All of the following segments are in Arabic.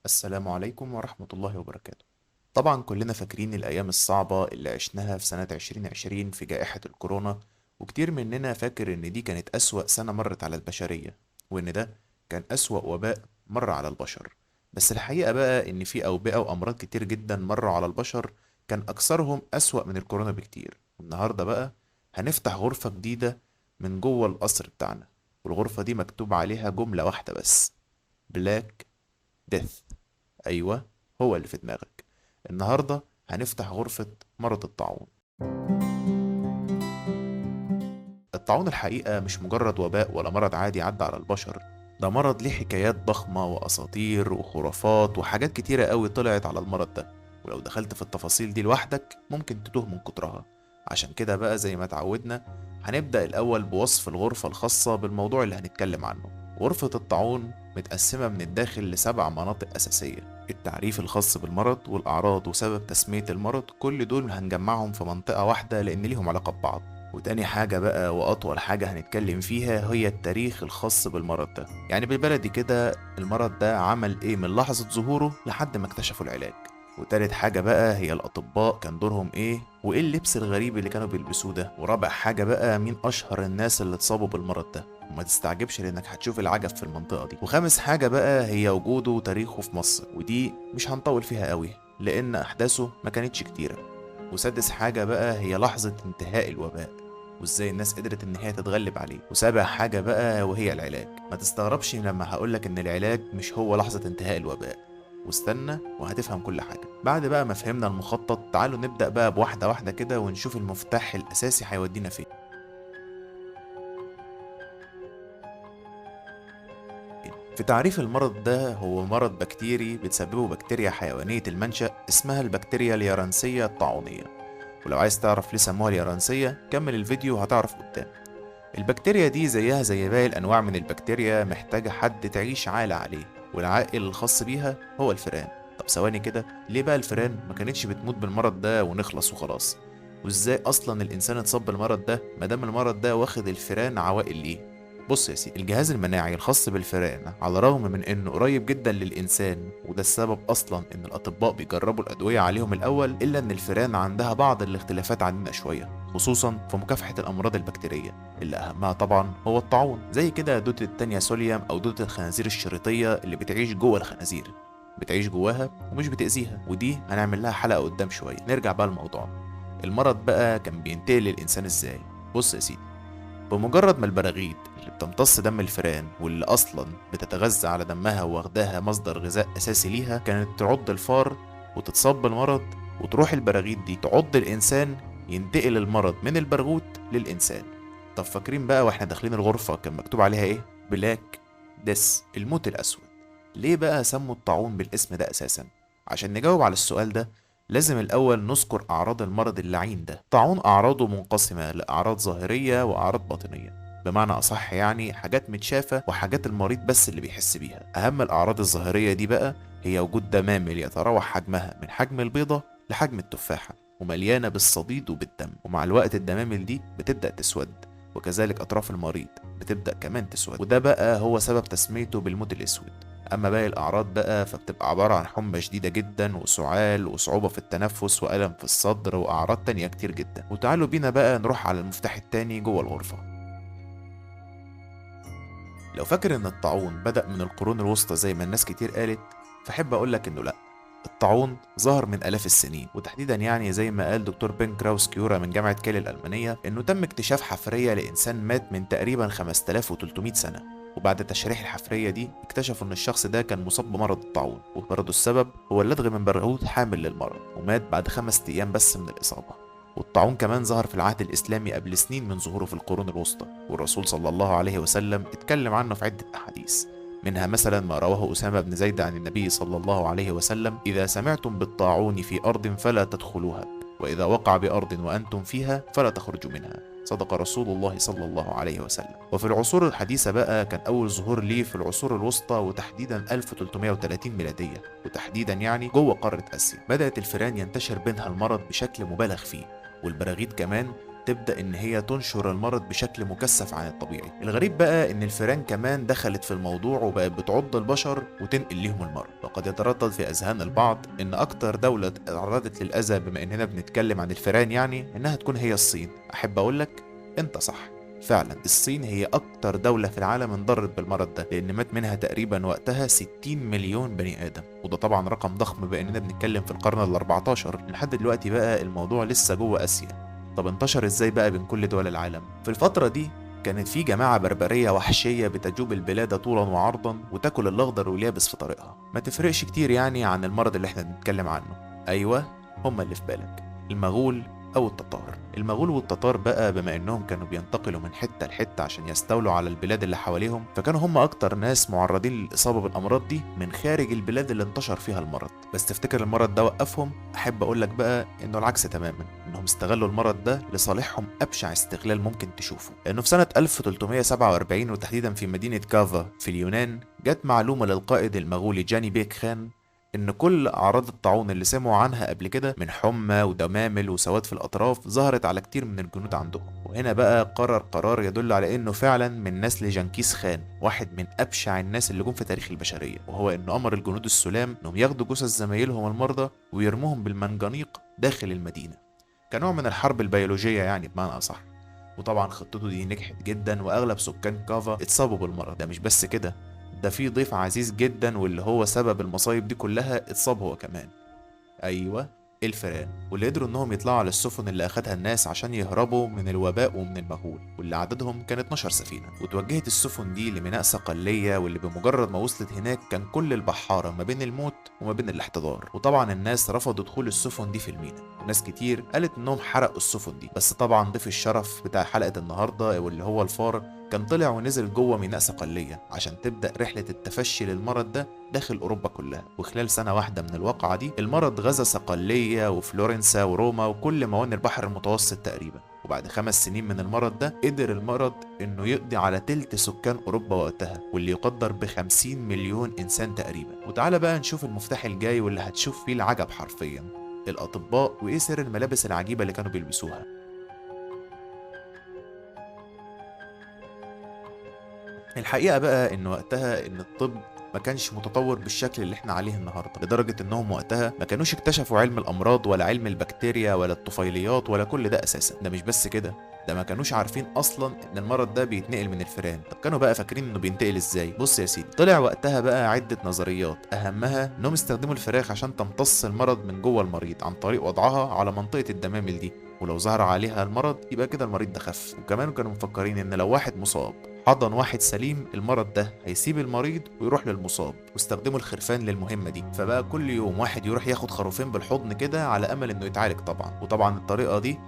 السلام عليكم ورحمة الله وبركاته. طبعا كلنا فاكرين الأيام الصعبة اللي عشناها في سنة 2020 في جائحة الكورونا، وكتير مننا فاكر إن دي كانت أسوأ سنة مرت على البشرية، وإن ده كان أسوأ وباء مر على البشر. بس الحقيقة بقى إن في أوبئة وأمراض كتير جدا مروا على البشر كان أكثرهم أسوأ من الكورونا بكتير. النهاردة بقى هنفتح غرفة جديدة من جوه القصر بتاعنا، والغرفة دي مكتوب عليها جملة واحدة بس: بلاك ديث. أيوة، هو اللي في دماغك. النهاردة هنفتح غرفة مرض الطاعون. الطاعون الحقيقة مش مجرد وباء ولا مرض عادي عدى على البشر، ده مرض ليه حكايات ضخمة وأساطير وخرافات وحاجات كتيرة قوي طلعت على المرض ده، ولو دخلت في التفاصيل دي لوحدك ممكن تتوه من كترها. عشان كده بقى زي ما اتعودنا هنبدأ الأول بوصف الغرفة الخاصة بالموضوع اللي هنتكلم عنه. غرفة الطاعون متقسمة من الداخل ل7 مناطق أساسية: التعريف الخاص بالمرض والأعراض وسبب تسمية المرض، كل دول هنجمعهم في منطقة واحدة لأن ليهم علاقة ببعض. وتاني حاجة بقى وأطول حاجة هنتكلم فيها هي التاريخ الخاص بالمرض ده، يعني بالبلدي كده المرض ده عمل إيه من لحظة ظهوره لحد ما اكتشفوا العلاج. وتالت حاجة بقى هي الأطباء كان دورهم إيه وإيه اللبس الغريب اللي كانوا بيلبسوه ده. ورابع حاجة بقى مين أشهر الناس اللي اتصابوا بالمرض ده، وما تستعجبش لأنك هتشوف العجب في المنطقة دي. وخامس حاجة بقى هي وجوده وتاريخه في مصر، ودي مش هنطول فيها قوي لأن أحداثه ما كانتش كتيرة. وسادس حاجة بقى هي لحظة انتهاء الوباء وازاي الناس قدرت ان هي تتغلب عليه. وسابع حاجة بقى وهي العلاج. ما تستغربش لما هقولك ان العلاج مش هو لحظة انتهاء الوباء، واستنى وهتفهم كل حاجة. بعد بقى ما فهمنا المخطط تعالوا نبدأ بقى بواحدة واحدة كده ونشوف المفتاح الأساسي هيودينا فين. في تعريف المرض ده، هو مرض بكتيري بتسببه بكتيريا حيوانية المنشأ اسمها البكتيريا اليرنسية الطاعونية. ولو عايز تعرف ليه سموها اليرنسية كمل الفيديو وهتعرف قدام. البكتيريا دي زيها زي باقي الأنواع من البكتيريا محتاجة حد تعيش عالة عليه، والعائل الخاص بيها هو الفئران. طب ثواني كده، ليه بقى الفئران ما كانتش بتموت بالمرض ده ونخلص وخلاص؟ وازاي أصلا الإنسان اتصاب بالمرض ده مادام المرض ده واخد الفئران عوائل ليه؟ بص يا سيدي، الجهاز المناعي الخاص بالفئران على الرغم من انه قريب جدا للانسان، وده السبب اصلا ان الاطباء بيجربوا الادويه عليهم الاول، الا ان الفئران عندها بعض الاختلافات عننا شويه، خصوصا في مكافحه الامراض البكتيريه اللي اهمها طبعا هو الطاعون. زي كده دودة التانيا سوليوم او دودة الخنازير الشريطيه اللي بتعيش جوه الخنازير، بتعيش جواها ومش بتأذيها، ودي هنعمل لها حلقه قدام شويه. نرجع بقى للموضوع، المرض بقى كان بينتقل للانسان ازاي؟ بص يا سيدي، بمجرد ما البراغيث اللي بتمتص دم الفئران واللي اصلا بتتغذى على دمها واخداها مصدر غذاء اساسي ليها كانت تعض الفار وتتصاب بالمرض، وتروح البراغيث دي تعض الانسان، ينتقل المرض من البرغوث للانسان. طب فاكرين بقى واحنا داخلين الغرفة كان مكتوب عليها ايه؟ بلاك ديس، الموت الاسود. ليه بقى سموا الطاعون بالاسم ده اساسا؟ عشان نجاوب على السؤال ده لازم الأول نذكر أعراض المرض اللعين ده. طاعون أعراضه منقسمة لأعراض ظاهرية وأعراض باطنية، بمعنى أصح يعني حاجات متشافة وحاجات المريض بس اللي بيحس بيها. أهم الأعراض الظاهرية دي بقى هي وجود دمامل يتراوح حجمها من حجم البيضة لحجم التفاحة ومليانة بالصديد وبالدم، ومع الوقت الدمامل دي بتبدأ تسود، وكذلك أطراف المريض بتبدأ كمان تسود، وده بقى هو سبب تسميته بالموت الأسود. أما باقي الأعراض بقى فبتبقى عبارة عن حمى شديدة جدا وسعال وصعوبة في التنفس وألم في الصدر وأعراض تانية كتير جدا. وتعالوا بينا بقى نروح على المفتاح التاني جوه الغرفة. لو فاكر إن الطاعون بدأ من القرون الوسطى زي ما الناس كتير قالت، فأحب أقولك إنه لأ، الطاعون ظهر من آلاف السنين، وتحديدا يعني زي ما قال دكتور بين كراوس كيورا من جامعة كيل الألمانية إنه تم اكتشاف حفرية لإنسان مات من تقريبا 5300 سنة، وبعد تشريح الحفرية دي اكتشفوا إن الشخص ده كان مصاب بمرض الطاعون، وبرضه السبب هو اللدغ من برغوث حامل للمرض، ومات بعد 5 أيام بس من الإصابة. والطاعون كمان ظهر في العهد الإسلامي قبل سنين من ظهوره في القرون الوسطى، والرسول صلى الله عليه وسلم اتكلم عنه في عدة أحاديث، منها مثلا ما رواه أسامة بن زيد عن النبي صلى الله عليه وسلم: إذا سمعتم بالطاعون في أرض فلا تدخلوها، وإذا وقع بأرض وأنتم فيها فلا تخرجوا منها. صدق رسول الله صلى الله عليه وسلم. وفي العصور الحديثة بقى كان أول ظهور ليه في العصور الوسطى، وتحديدا 1330 ميلادية، وتحديدا يعني جوه قارة آسيا. بدأت الفئران ينتشر بينها المرض بشكل مبالغ فيه، والبراغيث كمان تبدأ إن هي تنشر المرض بشكل مكثف عن الطبيعي. الغريب بقى إن الفئران كمان دخلت في الموضوع وبقت بتعض البشر وتنقل ليهم المرض. وقد يتردد في أذهان البعض إن أكتر دولة تعرضت للأذى بما إننا بنتكلم عن الفئران يعني إنها تكون هي الصين. أحب أقولك أنت صح، فعلا الصين هي أكتر دولة في العالم انضرت بالمرض ده، لأن مات منها تقريبا وقتها 60 مليون بني آدم، وده طبعا رقم ضخم بأننا بنتكلم في القرن ال14. لحد دلوقتي بقى الموضوع لسه جوه آسيا. طب انتشر ازاي بقى بين كل دول العالم؟ في الفترة دي كانت في جماعة بربرية وحشية بتجوب البلاد طولا وعرضا وتاكل الأخضر واليابس في طريقها، ما تفرقش كتير يعني عن المرض اللي احنا بنتكلم عنه. أيوة، هما اللي في بالك، المغول أو التتار. المغول والتتار بقى بما إنهم كانوا بينتقلوا من حتة لحتة عشان يستولوا على البلاد اللي حواليهم، فكانوا هم أكتر ناس معرضين للإصابة بالأمراض دي من خارج البلاد اللي انتشر فيها المرض. بس تفتكر المرض ده وقفهم؟ أحب أقول لك بقى إنه العكس تماما، إنهم استغلوا المرض ده لصالحهم أبشع استغلال ممكن تشوفه. لأنه في سنة 1347 وتحديدا في مدينة كافا في اليونان جت معلومة للقائد المغولي جاني بيك خان إن كل أعراض الطاعون اللي سمعوا عنها قبل كده من حمى ودمامل وسواد في الأطراف ظهرت على كتير من الجنود عندهم. وهنا بقى قرر قرار يدل على إنه فعلا من نسل جنكيز خان، واحد من أبشع الناس اللي جم في تاريخ البشرية، وهو إنه أمر الجنود السلام إنهم ياخدوا جثث زمايلهم المرضى ويرموهم بالمنجنيق داخل المدينة كنوع من الحرب البيولوجية يعني بمعنى أصح. وطبعا خطته دي نجحت جدا وأغلب سكان كافا اتصابوا بالمرض ده. مش بس كده، ده في ضيف عزيز جدا واللي هو سبب المصايب دي كلها اتصاب هو كمان. ايوه، الفئران، واللي قدروا انهم يطلعوا على السفن اللي اخدها الناس عشان يهربوا من الوباء ومن المغول، واللي عددهم كان 12 سفينه. وتوجهت السفن دي لميناء صقليه، واللي بمجرد ما وصلت هناك كان كل البحاره ما بين الموت وما بين الاحتضار. وطبعا الناس رفضوا دخول السفن دي في الميناء، وناس كتير قالت انهم حرقوا السفن دي. بس طبعا ضيف الشرف بتاع حلقه النهارده واللي هو الفار كان طلع ونزل جوه ميناء صقلية عشان تبدأ رحلة التفشي للمرض ده داخل أوروبا كلها. وخلال سنة واحدة من الواقعة دي المرض غزا صقلية وفلورنسا وروما وكل موانئ البحر المتوسط تقريبا. وبعد 5 سنين من المرض ده قدر المرض انه يقضي على تلت سكان اوروبا وقتها، واللي يقدر ب50 مليون انسان تقريبا. وتعالى بقى نشوف المفتاح الجاي واللي هتشوف فيه العجب حرفيا، الاطباء وايه سر الملابس العجيبة اللي كانوا بيلبسوها. الحقيقة بقى إن وقتها إن الطب ما كانش متطور بالشكل اللي احنا عليه النهارده، لدرجة انهم وقتها ما كانوش اكتشفوا علم الامراض ولا علم البكتيريا ولا الطفيليات ولا كل ده اساسا. ده مش بس كده، ده ما كانوش عارفين اصلا ان المرض ده بيتنقل من الفئران. طب كانوا بقى فاكرين انه بينتقل ازاي؟ بص يا سيدي، طلع وقتها بقى عدة نظريات، اهمها انهم استخدموا الفراخ عشان تمتص المرض من جوه المريض عن طريق وضعها على منطقة الدمامل دي، ولو ظهر عليها المرض يبقى كده المريض ده خف. وكمان كانوا مفكرين ان لو واحد مصاب حضن واحد سليم المرض ده هيسيب المريض ويروح للمصاب، واستخدموا الخرفان للمهمة دي. فبقى كل يوم واحد يروح ياخد خروفين بالحضن كده على امل انه يتعالج طبعا. وطبعا الطريقة دي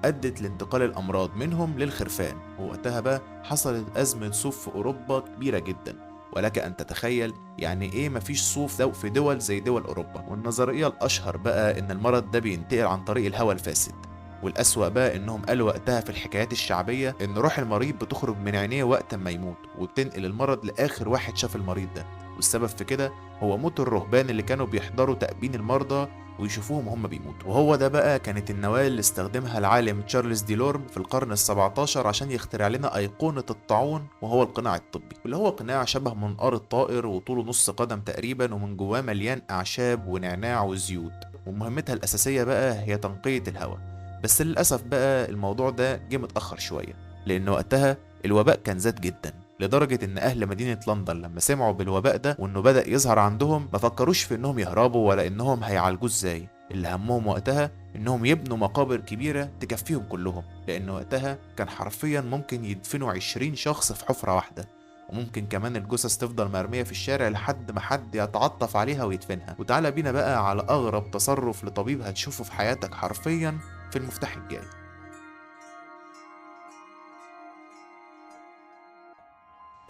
ادت لانتقال الامراض منهم للخرفان. ووقتها بقى حصلت ازمة صوف في اوروبا كبيرة جدا، ولك ان تتخيل يعني ايه مفيش صوف في دول زي دول اوروبا. والنظرية الاشهر بقى ان المرض ده بينتقل عن طريق الهواء الفاسد. والأسوأ بقى إنهم قالوا وقتها في الحكايات الشعبية إن روح المريض بتخرج من عينيه وقت ما يموت وبتنقل المرض لآخر واحد شاف المريض ده. والسبب في كده هو موت الرهبان اللي كانوا بيحضروا تأبين المرضى ويشوفوهم هم بيموتوا. وهو ده بقى كانت النواة اللي استخدمها العالم تشارلز ديلورم في القرن ال17 عشان يخترع لنا أيقونة الطاعون، وهو القناع الطبي، اللي هو قناع شبه منقار الطائر وطوله نص قدم تقريبا، ومن جواه مليان أعشاب ونعناع وزيوت. ومهمتها الأساسية بقى هي تنقية الهواء. بس للأسف بقى الموضوع ده جه متأخر شوية، لأن وقتها الوباء كان زاد جدا، لدرجة إن أهل مدينة لندن لما سمعوا بالوباء ده وإنه بدأ يظهر عندهم ما فكروش في إنهم يهربوا ولا إنهم هيعالجوه إزاي. اللي همهم وقتها إنهم يبنوا مقابر كبيرة تكفيهم كلهم، لأن وقتها كان حرفيا ممكن يدفنوا 20 شخص في حفرة واحدة، وممكن كمان الجثث تفضل مرمية في الشارع لحد ما حد يتعطف عليها ويدفنها. وتعالى بينا بقى على أغرب تصرف لطبيب هتشوفه في حياتك حرفيا في المفتاح الجاي.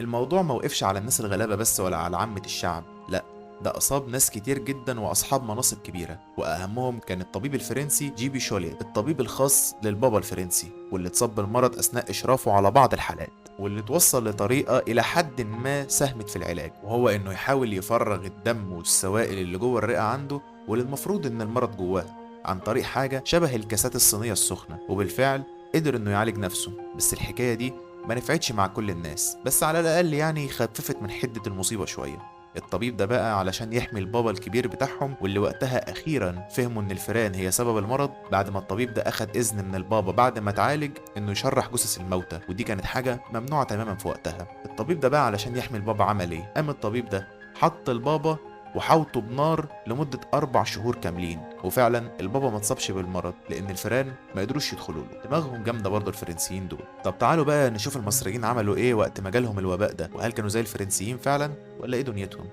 الموضوع ما وقفش على الناس الغلابة بس ولا على عامة الشعب، لا، ده أصاب ناس كتير جدا وأصحاب مناصب كبيرة، وأهمهم كان الطبيب الفرنسي جيبي شوليه، الطبيب الخاص للبابا الفرنسي، واللي اتصاب بالمرض أثناء إشرافه على بعض الحالات، واللي توصل لطريقة إلى حد ما ساهمت في العلاج، وهو إنه يحاول يفرغ الدم والسوائل اللي جوه الرئة عنده واللي المفروض إن المرض جواها عن طريق حاجة شبه الكاسات الصينية السخنة. وبالفعل قدر انه يعالج نفسه، بس الحكاية دي ما نفعتش مع كل الناس، بس على الأقل يعني خففت من حدة المصيبة شوية. الطبيب ده بقى علشان يحمي البابا الكبير بتاعهم، واللي وقتها أخيرا فهموا إن الفئران هي سبب المرض، بعد ما الطبيب ده أخد إذن من البابا بعد ما اتعالج إنه يشرح جثث الموتى، ودي كانت حاجة ممنوعة تماما في وقتها. الطبيب ده بقى علشان يحمي البابا عمل إيه؟ قام الطبيب ده حط البابا وحاوطه بنار لمدة 4 شهور كاملين، وفعلا البابا ما اتصابش بالمرض لأن الفئران ما قدروش يدخلوا له. دماغهم جامدة برضه الفرنسيين دول. طب تعالوا بقى نشوف المصريين عملوا إيه وقت ما جالهم الوباء ده، وهل كانوا زي الفرنسيين فعلا ولا إيه دنيتهم؟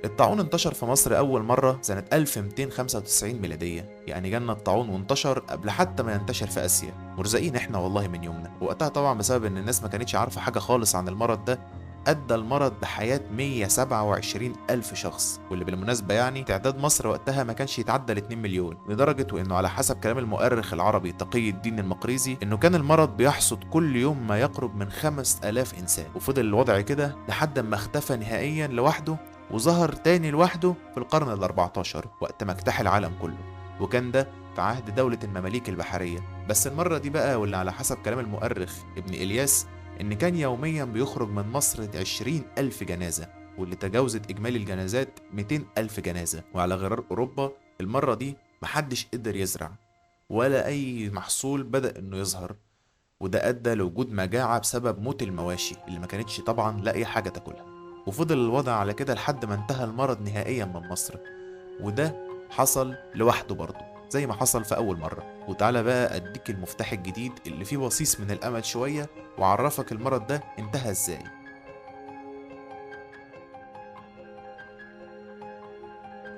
الطاعون انتشر في مصر أول مرة سنة 1295 ميلادية، يعني جالنا الطاعون وانتشر قبل حتى ما ينتشر في آسيا. مرزقين احنا والله من يومنا. وقتها طبعا بسبب ان الناس ما كانتش عارفة حاجة خالص عن المرض ده، أدى المرض بحياة 127 ألف شخص، واللي بالمناسبة يعني تعداد مصر وقتها ما كانش يتعدى ال 2 مليون، لدرجة وإنه على حسب كلام المؤرخ العربي تقي الدين المقريزي إنه كان المرض بيحصد كل يوم ما يقرب من 5000 إنسان. وفضل الوضع كده لحد ما اختفى نهائيا لوحده، وظهر تاني لوحده في القرن ال14 وقت ما اجتاح العالم كله، وكان ده في عهد دولة المماليك البحرية. بس المرة دي بقى، واللي على حسب كلام المؤرخ ابن إلياس، إن كان يوميا بيخرج من مصر 20 ألف جنازة، واللي تجاوزت إجمالي الجنازات 200 ألف جنازة. وعلى غرار أوروبا المرة دي محدش قدر يزرع، ولا أي محصول بدأ إنه يظهر، وده أدى لوجود مجاعة بسبب موت المواشي اللي ما كانتش طبعا لاقي حاجة تاكلها. وفضل الوضع على كده لحد ما انتهى المرض نهائيا من مصر، وده حصل لوحده برضه زي ما حصل في أول مرة. وتعالى بقى أديك المفتاح الجديد اللي فيه بصيص من الأمل شوية، وعرفك المرض ده انتهى ازاي.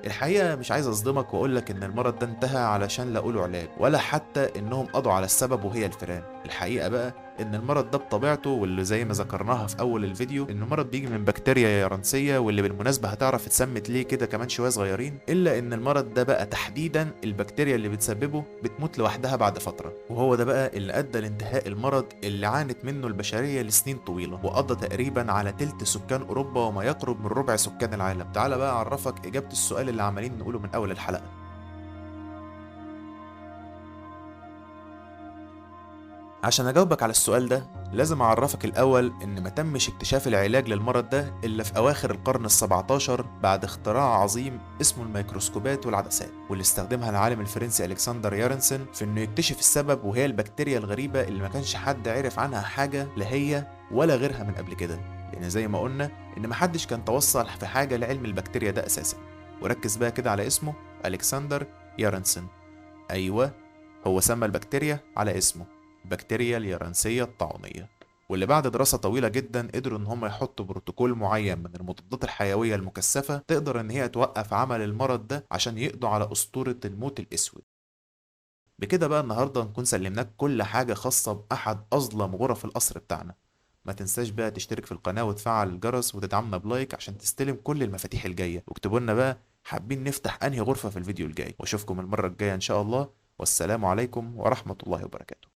الحقيقة مش عايز أصدمك وأقولك إن المرض ده انتهى علشان لقوا له علاج، ولا حتى إنهم قضوا على السبب وهي الفئران. الحقيقة بقى إن المرض ده بطبيعته، واللي زي ما ذكرناها في أول الفيديو، إن المرض بيجي من بكتيريا يرنسية، واللي بالمناسبة هتعرف اتسمت ليه كده كمان شوية صغيرين. إلا إن المرض ده بقى تحديدا البكتيريا اللي بتسببه بتموت لوحدها بعد فترة، وهو ده بقى اللي أدى لانتهاء المرض اللي عانت منه البشرية لسنين طويلة، وقضى تقريبا على تلت سكان أوروبا وما يقرب من ربع سكان العالم. تعالى بقى أعرفك إجابة السؤال اللي عمالين نقوله من أول الحلقة. عشان أجاوبك على السؤال ده لازم أعرفك الأول إن ما تمش اكتشاف العلاج للمرض ده إلا في أواخر القرن ال17 بعد اختراع عظيم اسمه الميكروسكوبات والعدسات، واللي استخدمها العالم الفرنسي ألكسندر يارنسن في إنه يكتشف السبب، وهي البكتيريا الغريبة اللي ما كانش حد عرف عنها حاجة لا هي ولا غيرها من قبل كده. لأن زي ما قلنا إن محدش كان توصل في حاجة لعلم البكتيريا ده أساسا. وركز بقى كده على اسمه، ألكسندر يارنسن. أيوه، هو سمى البكتيريا على اسمه، البكتيريا اليرنسية الطاعونية. واللي بعد دراسة طويلة جدا قدروا ان هم يحطوا بروتوكول معين من المضادات الحيوية المكثفة تقدر ان هي توقف عمل المرض ده عشان يقضوا على أسطورة الموت الأسود. بكده بقى النهاردة نكون سلمناك كل حاجة خاصة بأحد أظلم غرف القصر بتاعنا. ما تنساش بقى تشترك في القناة وتفعل الجرس وتدعمنا بلايك عشان تستلم كل المفاتيح الجاية، واكتبوا لنا بقى حابين نفتح أنهي غرفة في الفيديو الجاي، واشوفكم المرة الجاية إن شاء الله. والسلام عليكم ورحمة الله وبركاته.